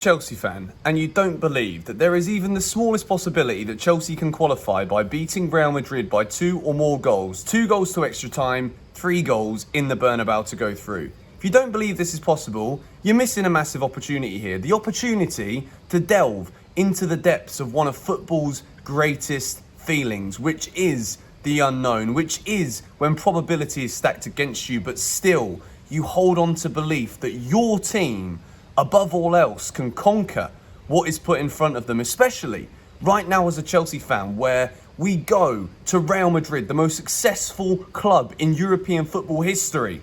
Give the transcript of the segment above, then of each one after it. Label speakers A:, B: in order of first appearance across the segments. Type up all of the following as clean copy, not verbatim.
A: Chelsea fan, and you don't believe that there is even the smallest possibility that Chelsea can qualify by beating Real Madrid by 2 or more goals, 2 goals to extra time, 3 goals in the Bernebeu to go through. If you don't believe this is possible, you're missing a massive opportunity here. The opportunity to delve into the depths of one of football's greatest feelings, which is the unknown, which is when probability is stacked against you, but still you hold on to belief that your team, above all else, can conquer what is put in front of them, especially right now as a Chelsea fan, where we go to Real Madrid, the most successful club in European football history.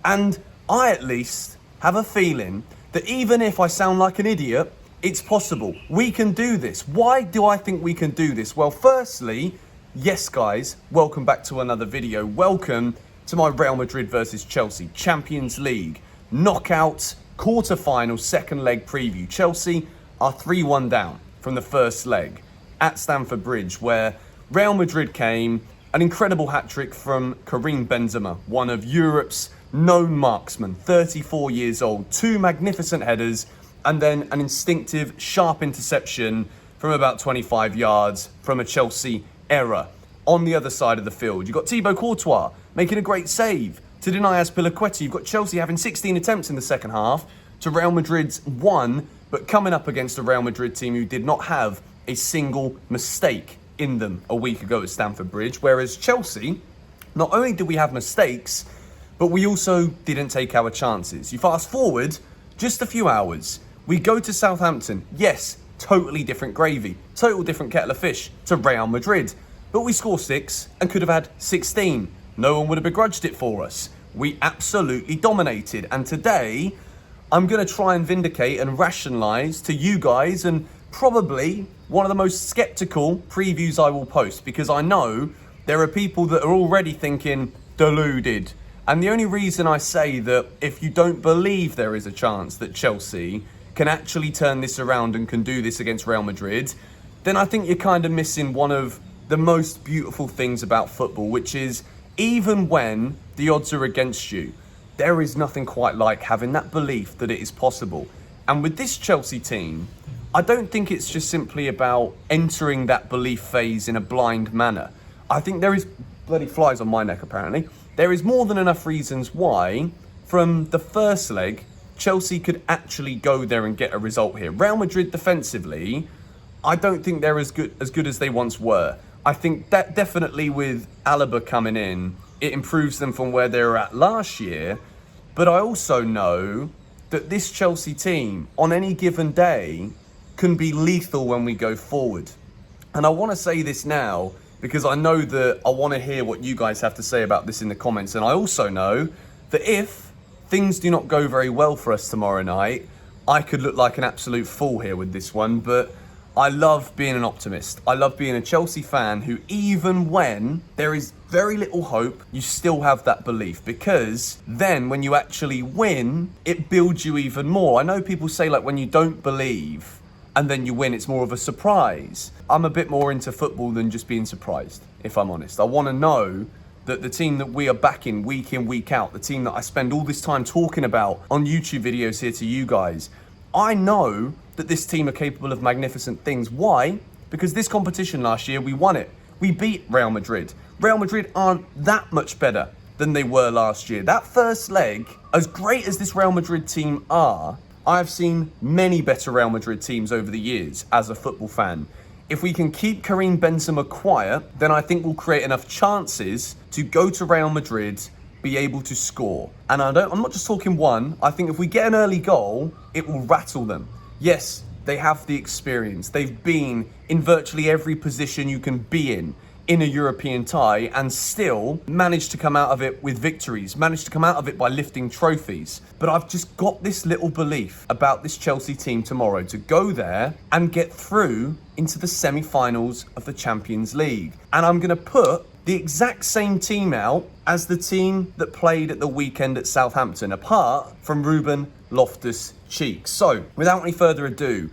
A: And I, at least, have a feeling that even if I sound like an idiot, it's possible. We can do this. Why do I think we can do this? Well, firstly, yes, guys, welcome back to another video. Welcome to my Real Madrid versus Chelsea Champions League knockout quarter-final second leg preview. Chelsea are 3-1 down from the first leg at Stamford Bridge, where Real Madrid came, an incredible hat-trick from Karim Benzema, one of Europe's known marksmen, 34 years old, 2 magnificent headers, and then an instinctive, sharp interception from about 25 yards from a Chelsea error. On the other side of the field, you've got Thibaut Courtois making a great save to deny Azpilicueta. You've got Chelsea having 16 attempts in the second half to Real Madrid's 1, but coming up against a Real Madrid team who did not have a single mistake in them a week ago at Stamford Bridge. Whereas Chelsea, not only did we have mistakes, but we also didn't take our chances. You fast forward just a few hours, we go to Southampton. Yes, totally different gravy, total different kettle of fish to Real Madrid. But we score 6 and could have had 16. No one would have begrudged it for us. We absolutely dominated. And today, I'm going to try and vindicate and rationalise to you guys, and probably one of the most sceptical previews I will post, because I know there are people that are already thinking, deluded. And the only reason I say that if you don't believe there is a chance that Chelsea can actually turn this around and can do this against Real Madrid, then I think you're kind of missing one of the most beautiful things about football, which is even when the odds are against you, there is nothing quite like having that belief that it is possible. And with this Chelsea team, I don't think it's just simply about entering that belief phase in a blind manner. I think there is bloody flies on my neck, apparently. There is more than enough reasons why, from the first leg, Chelsea could actually go there and get a result here. Real Madrid defensively, I don't think they're as good as they once were. I think that definitely with Alaba coming in, it improves them from where they were at last year. But I also know that this Chelsea team, on any given day, can be lethal when we go forward. And I want to say this now, because I know that I want to hear what you guys have to say about this in the comments. And I also know that if things do not go very well for us tomorrow night, I could look like an absolute fool here with this one. But I love being an optimist. I love being a Chelsea fan who, even when there is very little hope, you still have that belief, because then when you actually win, it builds you even more. I know people say, like, when you don't believe and then you win, it's more of a surprise. I'm a bit more into football than just being surprised, if I'm honest. I want to know that the team that we are backing week in, week out, the team that I spend all this time talking about on YouTube videos here to you guys, I know that this team are capable of magnificent things. Why? Because this competition last year, we won it. We beat Real Madrid. Real Madrid aren't that much better than they were last year. That first leg, as great as this Real Madrid team are, I've seen many better Real Madrid teams over the years as a football fan. If we can keep Karim Benzema quiet, then I think we'll create enough chances to go to Real Madrid, be able to score. And I'm not just talking one. I think if we get an early goal, it will rattle them. Yes, they have the experience. They've been in virtually every position you can be in a European tie, and still managed to come out of it with victories, managed to come out of it by lifting trophies. But I've just got this little belief about this Chelsea team tomorrow to go there and get through into the semi-finals of the Champions League. And I'm going to put the exact same team out as the team that played at the weekend at Southampton, apart from Ruben Loftus-Cheek. So, without any further ado,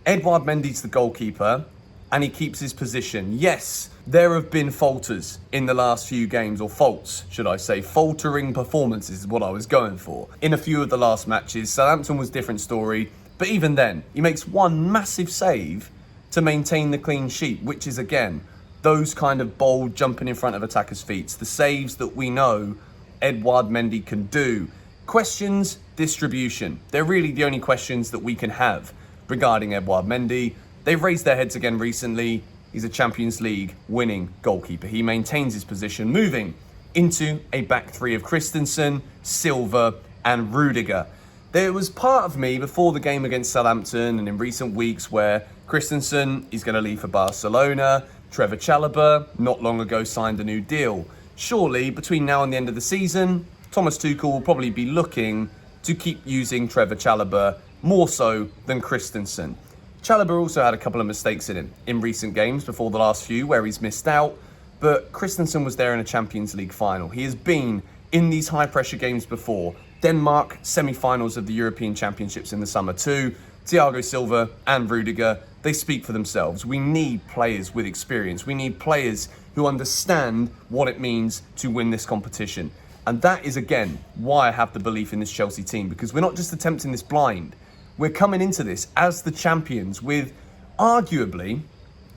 A: Edouard Mendy's the goalkeeper, and he keeps his position. Yes, there have been falters in the last few games, or faults, should I say. Faltering performances is what I was going for. In a few of the last matches, Southampton was a different story. But even then, he makes one massive save to maintain the clean sheet, which is, again, those kind of bold jumping in front of attackers' feet. The saves that we know Edouard Mendy can do. Questions, distribution. They're really the only questions that we can have regarding Edouard Mendy. They've raised their heads again recently. He's a Champions League winning goalkeeper. He maintains his position, moving into a back three of Christensen, Silva and Rudiger. There was part of me before the game against Southampton and in recent weeks where Christensen is going to leave for Barcelona. Trevor Chalobah not long ago signed a new deal. Surely, between now and the end of the season, Thomas Tuchel will probably be looking to keep using Trevor Chalobah more so than Christensen. Chalobah also had a couple of mistakes in him in recent games before the last few where he's missed out, but Christensen was there in a Champions League final. He has been in these high-pressure games before. Denmark, semi-finals of the European Championships in the summer too. Thiago Silva and Rudiger, they speak for themselves. We need players with experience. We need players who understand what it means to win this competition. And that is, again, why I have the belief in this Chelsea team, because we're not just attempting this blind. We're coming into this as the champions with arguably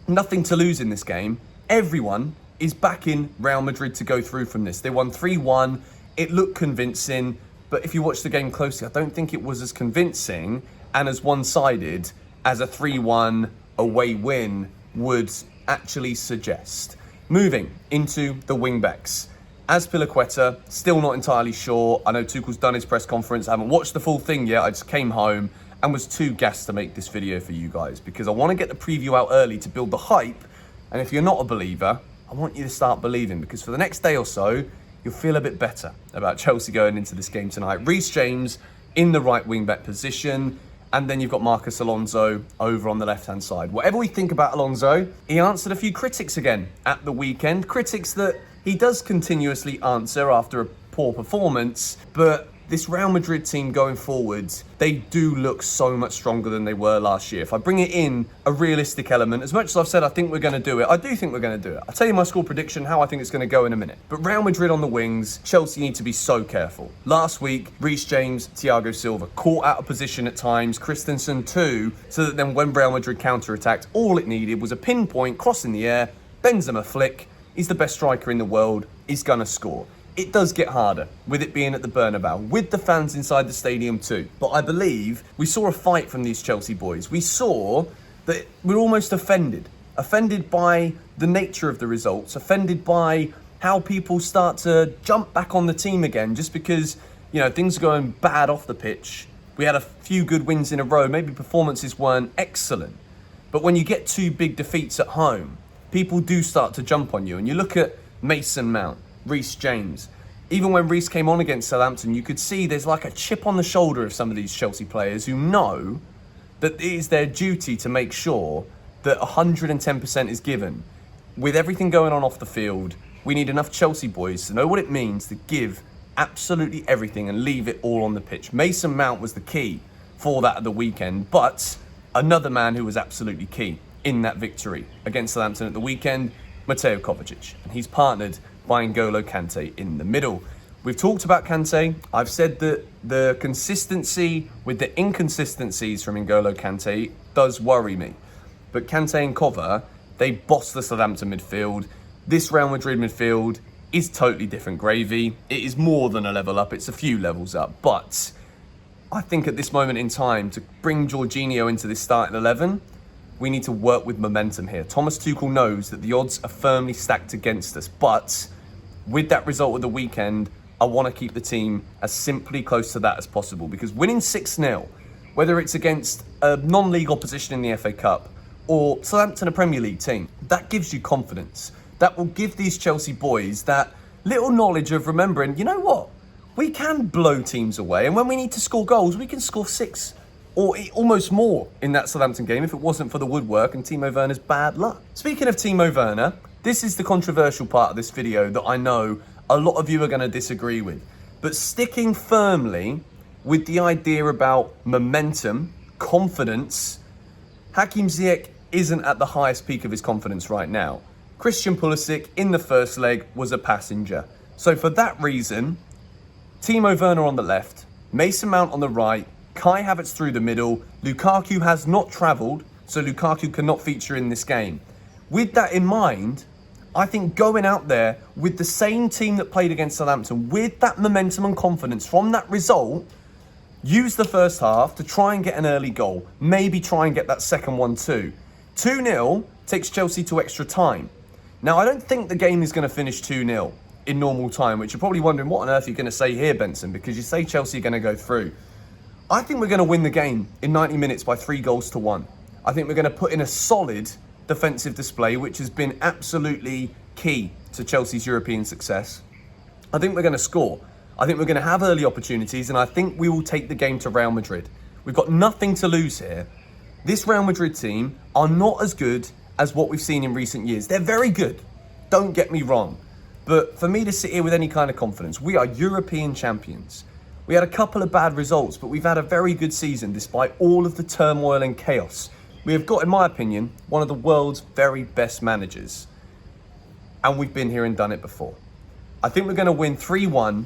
A: nothing to lose in this game. Everyone is backing Real Madrid to go through from this. They won 3-1. It looked convincing, but if you watch the game closely, I don't think it was as convincing and as one-sided as a 3-1 away win would actually suggest. Moving into the wing-backs. Azpilicueta, still not entirely sure. I know Tuchel's done his press conference. I haven't watched the full thing yet. I just came home and was too gassed to make this video for you guys because I want to get the preview out early to build the hype. And if you're not a believer, I want you to start believing, because for the next day or so, you'll feel a bit better about Chelsea going into this game tonight. Reece James in the right wing-back position. And then you've got Marcus Alonso over on the left-hand side. Whatever we think about Alonso, he answered a few critics again at the weekend. Critics that he does continuously answer after a poor performance. But this Real Madrid team going forward, they do look so much stronger than they were last year. If I bring it in a realistic element, as much as I've said I think we're going to do it, I do think we're going to do it. I'll tell you my score prediction, how I think it's going to go in a minute. But Real Madrid on the wings, Chelsea need to be so careful. Last week, Reece James, Thiago Silva caught out of position at times, Christensen too, so that then when Real Madrid counter-attacked, all it needed was a pinpoint cross in the air, Benzema flick. He's the best striker in the world. He's going to score. It does get harder with it being at the Bernebeu, with the fans inside the stadium too. But I believe we saw a fight from these Chelsea boys. We saw that we're almost offended by the nature of the results, offended by how people start to jump back on the team again just because, you know, things are going bad off the pitch. We had a few good wins in a row. Maybe performances weren't excellent. But when you get two big defeats at home, people do start to jump on you. And you look at Mason Mount, Reece James. Even when Reece came on against Southampton, you could see there's like a chip on the shoulder of some of these Chelsea players who know that it is their duty to make sure that 110% is given. With everything going on off the field, we need enough Chelsea boys to know what it means to give absolutely everything and leave it all on the pitch. Mason Mount was the key for that at the weekend, but another man who was absolutely key in that victory against Southampton at the weekend, Mateo Kovacic, and he's partnered by N'Golo Kante in the middle. We've talked about Kante. I've said that the consistency with the inconsistencies from N'Golo Kante does worry me. But Kante and Kova, they boss the Southampton midfield. This Real Madrid midfield is totally different gravy. It is more than a level up. It's a few levels up. But I think at this moment in time, to bring Jorginho into this starting 11, we need to work with momentum here. Thomas Tuchel knows that the odds are firmly stacked against us, but with that result of the weekend, I want to keep the team as simply close to that as possible, because winning 6-0, whether it's against a non-league opposition in the FA Cup or Southampton, a Premier League team, that gives you confidence. That will give these Chelsea boys that little knowledge of remembering, you know what? We can blow teams away, and when we need to score goals, we can score 6 or almost more in that Southampton game if it wasn't for the woodwork and Timo Werner's bad luck. Speaking of Timo Werner, this is the controversial part of this video that I know a lot of you are going to disagree with. But sticking firmly with the idea about momentum, confidence, Hakim Ziyech isn't at the highest peak of his confidence right now. Christian Pulisic in the first leg was a passenger. So for that reason, Timo Werner on the left, Mason Mount on the right, Kai Havertz through the middle. Lukaku has not travelled, so Lukaku cannot feature in this game. With that in mind, I think going out there with the same team that played against Southampton, with that momentum and confidence from that result, use the first half to try and get an early goal. Maybe try and get that second one too. 2-0 takes Chelsea to extra time. Now, I don't think the game is going to finish 2-0 in normal time, which you're probably wondering, what on earth are you going to say here, Benson? Because you say Chelsea are going to go through. I think we're going to win the game in 90 minutes by 3-1. I think we're going to put in a solid defensive display, which has been absolutely key to Chelsea's European success. I think we're going to score. I think we're going to have early opportunities, and I think we will take the game to Real Madrid. We've got nothing to lose here. This Real Madrid team are not as good as what we've seen in recent years. They're very good, don't get me wrong. But for me to sit here with any kind of confidence, we are European champions. We had a couple of bad results, but we've had a very good season despite all of the turmoil and chaos. We have got, in my opinion, one of the world's very best managers. And we've been here and done it before. I think we're going to win 3-1,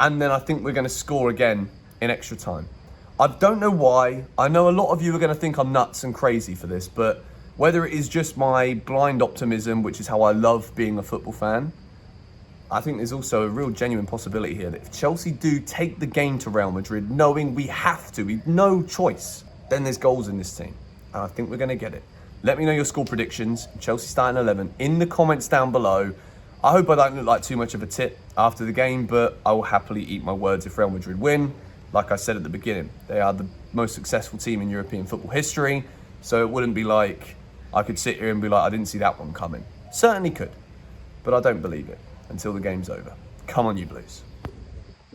A: and then I think we're going to score again in extra time. I don't know why. I know a lot of you are going to think I'm nuts and crazy for this, but whether it is just my blind optimism, which is how I love being a football fan, I think there's also a real genuine possibility here that if Chelsea do take the game to Real Madrid, knowing we have to, we've no choice, then there's goals in this team. And I think we're going to get it. Let me know your score predictions, Chelsea starting 11, in the comments down below. I hope I don't look like too much of a tit after the game, but I will happily eat my words if Real Madrid win. Like I said at the beginning, they are the most successful team in European football history, so it wouldn't be like I could sit here and be like, I didn't see that one coming. Certainly could, but I don't believe it until the game's over. Come on, you Blues.